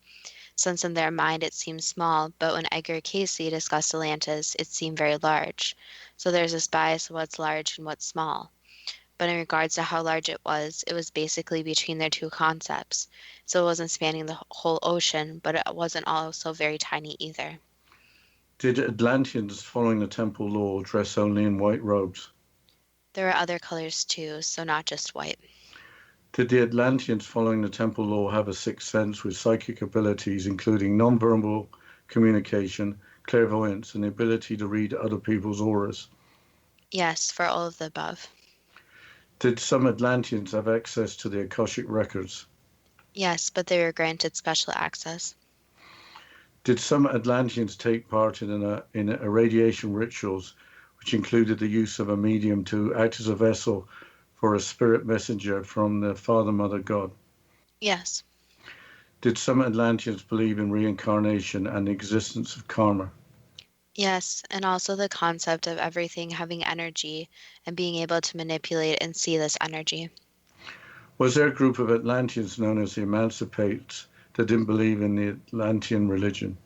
Since in their mind it seems small, but when Edgar Casey discussed Atlantis, it seemed very large. So there's this bias of what's large and what's small. But in regards to how large it was basically between their two concepts. So it wasn't spanning the whole ocean, but it wasn't also very tiny either. Did Atlanteans following the temple law dress only in white robes? There were other colors too, so not just white. Did the Atlanteans following the temple law have a sixth sense with psychic abilities, including nonverbal communication, clairvoyance, and the ability to read other people's auras? Yes, for all of the above. Did some Atlanteans have access to the Akashic records? Yes, but they were granted special access. Did some Atlanteans take part in irradiation rituals, which included the use of a medium to act as a vessel for a spirit messenger from the Father, Mother, God? Yes. Did some Atlanteans believe in reincarnation and the existence of karma? Yes, and also the concept of everything having energy and being able to manipulate and see this energy. Was there a group of Atlanteans known as the Emancipates that didn't believe in the Atlantean religion?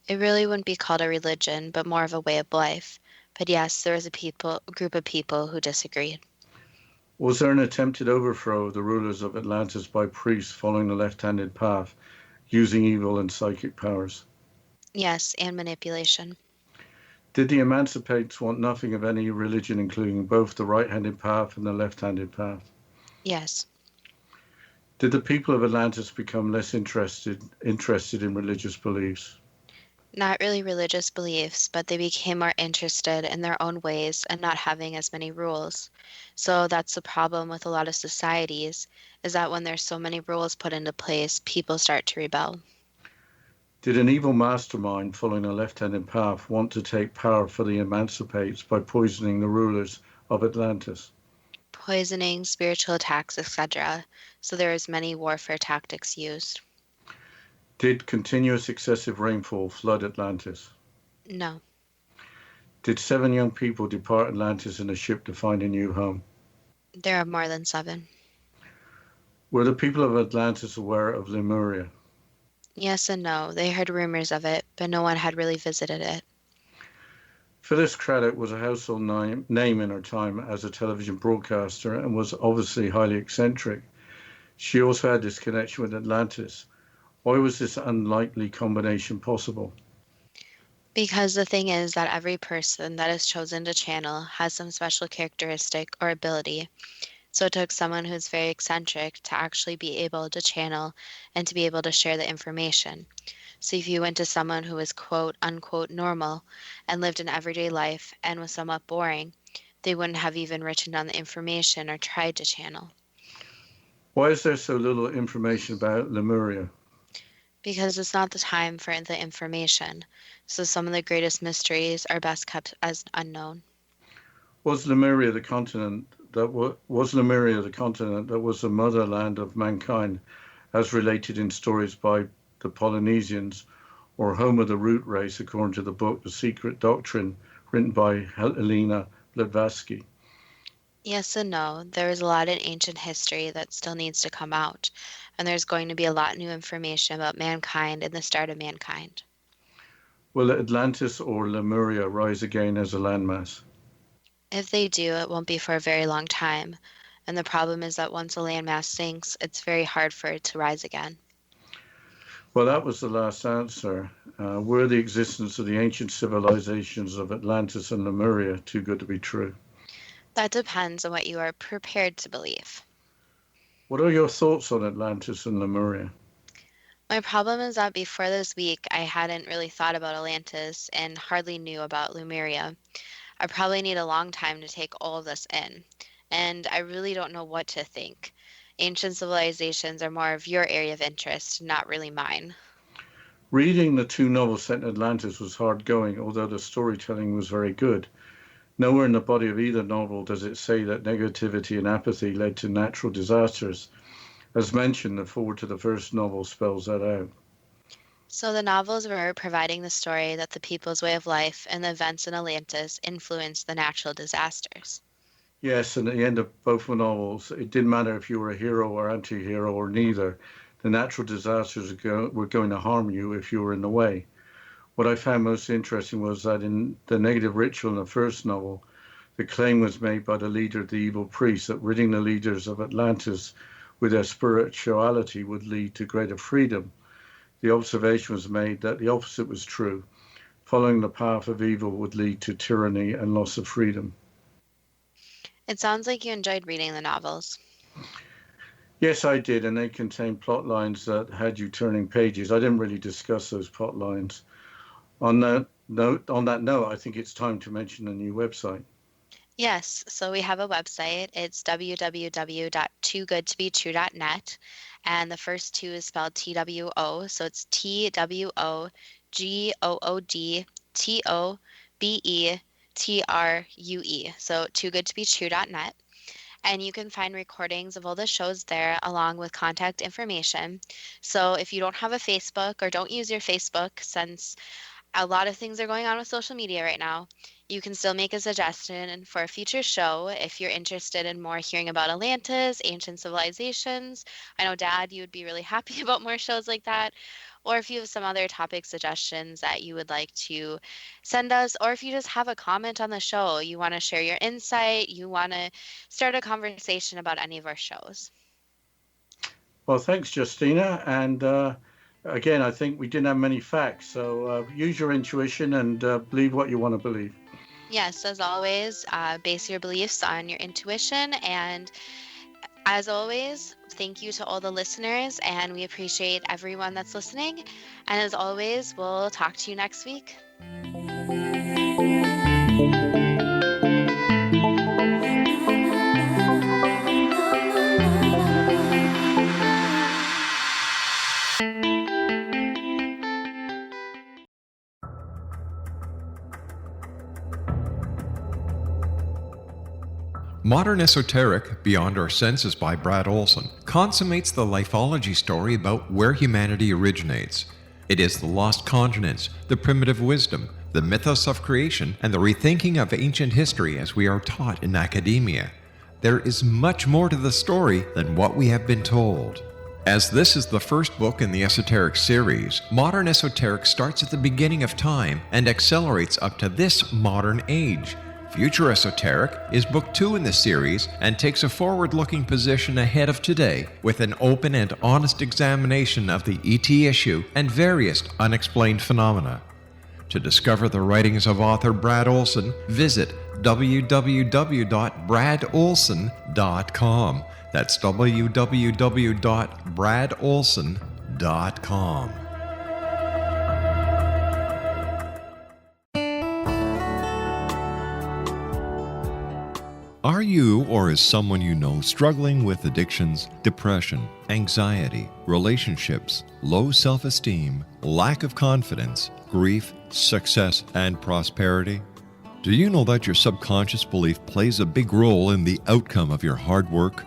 It really wouldn't be called a religion, but more of a way of life. But yes, there was a group of people who disagreed. Was there an attempted overthrow of the rulers of Atlantis by priests following the left-handed path, using evil and psychic powers? Yes, and manipulation. Did the Emancipates want nothing of any religion, including both the right-handed path and the left-handed path? Yes. Did the people of Atlantis become less interested in religious beliefs? Not really religious beliefs, but they became more interested in their own ways and not having as many rules. So that's the problem with a lot of societies, is that when there's so many rules put into place, people start to rebel. Did an evil mastermind following a left-handed path want to take power for the Emancipates by poisoning the rulers of Atlantis? Poisoning, spiritual attacks, etc. So there is many warfare tactics used. Did continuous excessive rainfall flood Atlantis? No. Did 7 young people depart Atlantis in a ship to find a new home? There are more than 7. Were the people of Atlantis aware of Lemuria? Yes and no. They heard rumors of it, but no one had really visited it. Phyllis Craddock was a household name in her time as a television broadcaster and was obviously highly eccentric. She also had this connection with Atlantis. Why was this unlikely combination possible? Because the thing is that every person that is chosen to channel has some special characteristic or ability. So it took someone who's very eccentric to actually be able to channel and to be able to share the information. So if you went to someone who was quote unquote normal and lived an everyday life and was somewhat boring, they wouldn't have even written down the information or tried to channel. Why is there so little information about Lemuria? Because it's not the time for the information. So some of the greatest mysteries are best kept as unknown. Was Lemuria the continent that was the motherland of mankind, as related in stories by the Polynesians, or home of the root race, according to the book The Secret Doctrine, written by Helena Blavatsky? Yes and no. There is a lot in ancient history that still needs to come out, and there's going to be a lot of new information about mankind and the start of mankind. Will Atlantis or Lemuria rise again as a landmass? If they do, it won't be for a very long time, and the problem is that once a landmass sinks, it's very hard for it to rise again. Well, that was the last answer. Were the existence of the ancient civilizations of Atlantis and Lemuria too good to be true? That depends on what you are prepared to believe. What are your thoughts on Atlantis and Lemuria? My problem is that before this week, I hadn't really thought about Atlantis and hardly knew about Lemuria. I probably need a long time to take all of this in, and I really don't know what to think. Ancient civilizations are more of your area of interest, not really mine. Reading the 2 novels set in Atlantis was hard going, although the storytelling was very good. Nowhere in the body of either novel does it say that negativity and apathy led to natural disasters. As mentioned, the foreword to the first novel spells that out. So the novels were providing the story that the people's way of life and the events in Atlantis influenced the natural disasters. Yes, and at the end of both the novels, it didn't matter if you were a hero or anti-hero or neither. The natural disasters were going to harm you if you were in the way. What I found most interesting was that in the negative ritual in the first novel, the claim was made by the leader of the evil priests that ridding the leaders of Atlantis with their spirituality would lead to greater freedom. The observation was made that the opposite was true. Following the path of evil would lead to tyranny and loss of freedom. It sounds like you enjoyed reading the novels. Yes, I did, and they contained plot lines that had you turning pages. I didn't really discuss those plot lines. On that note, I think it's time to mention a new website. Yes, so we have a website. It's www.toogoodtobetrue.net, and the first two is spelled TWO, so it's TWOGOODTOBETRUE, so toogoodtobetrue.net. And you can find recordings of all the shows there along with contact information. So if you don't have a Facebook or don't use your Facebook, since a lot of things are going on with social media right now, you can still make a suggestion for a future show if you're interested in more hearing about Atlantis, ancient civilizations. I know, Dad, you would be really happy about more shows like that. Or if you have some other topic suggestions that you would like to send us, or if you just have a comment on the show, you want to share your insight, you want to start a conversation about any of our shows. Well, thanks, Justina. And again, I think we didn't have many facts, so use your intuition and believe what you want to believe. Yes, as always, base your beliefs on your intuition. And as always, thank you to all the listeners, and we appreciate everyone that's listening. And as always, we'll talk to you next week. Modern Esoteric, Beyond Our Senses by Brad Olson, consummates the lifeology story about where humanity originates. It is the lost continents, the primitive wisdom, the mythos of creation, and the rethinking of ancient history as we are taught in academia. There is much more to the story than what we have been told. As this is the first book in the Esoteric series, Modern Esoteric starts at the beginning of time and accelerates up to this modern age. Future Esoteric is book 2 in the series and takes a forward-looking position ahead of today with an open and honest examination of the ET issue and various unexplained phenomena. To discover the writings of author Brad Olson, visit www.bradolson.com. That's www.bradolson.com. Are you or is someone you know struggling with addictions, depression, anxiety, relationships, low self-esteem, lack of confidence, grief, success, and prosperity? Do you know that your subconscious belief plays a big role in the outcome of your hard work?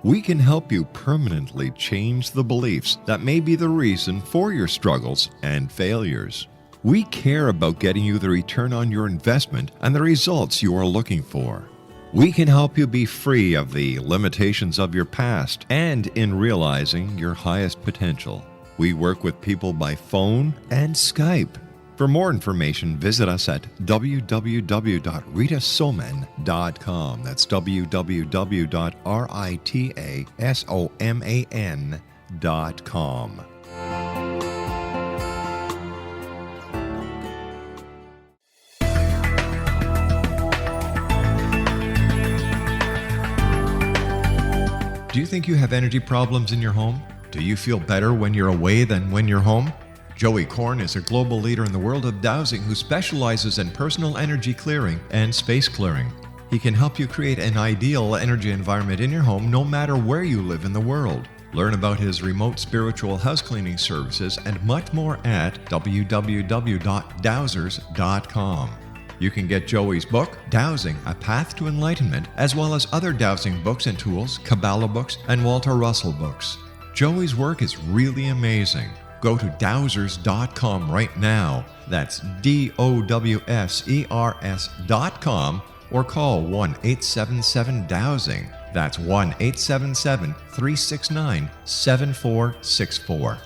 We can help you permanently change the beliefs that may be the reason for your struggles and failures. We care about getting you the return on your investment and the results you are looking for. We can help you be free of the limitations of your past and in realizing your highest potential. We work with people by phone and Skype. For more information, visit us at www.ritasoman.com. That's www.ritasoman.com. Do you think you have energy problems in your home? Do you feel better when you're away than when you're home? Joey Korn is a global leader in the world of dowsing who specializes in personal energy clearing and space clearing. He can help you create an ideal energy environment in your home no matter where you live in the world. Learn about his remote spiritual house cleaning services and much more at www.dowsers.com. You can get Joey's book, Dowsing, A Path to Enlightenment, as well as other dowsing books and tools, Kabbalah books, and Walter Russell books. Joey's work is really amazing. Go to dowsers.com right now. That's DOWSERS.com or call 1-877-DOWSING. That's 1-877-369-7464.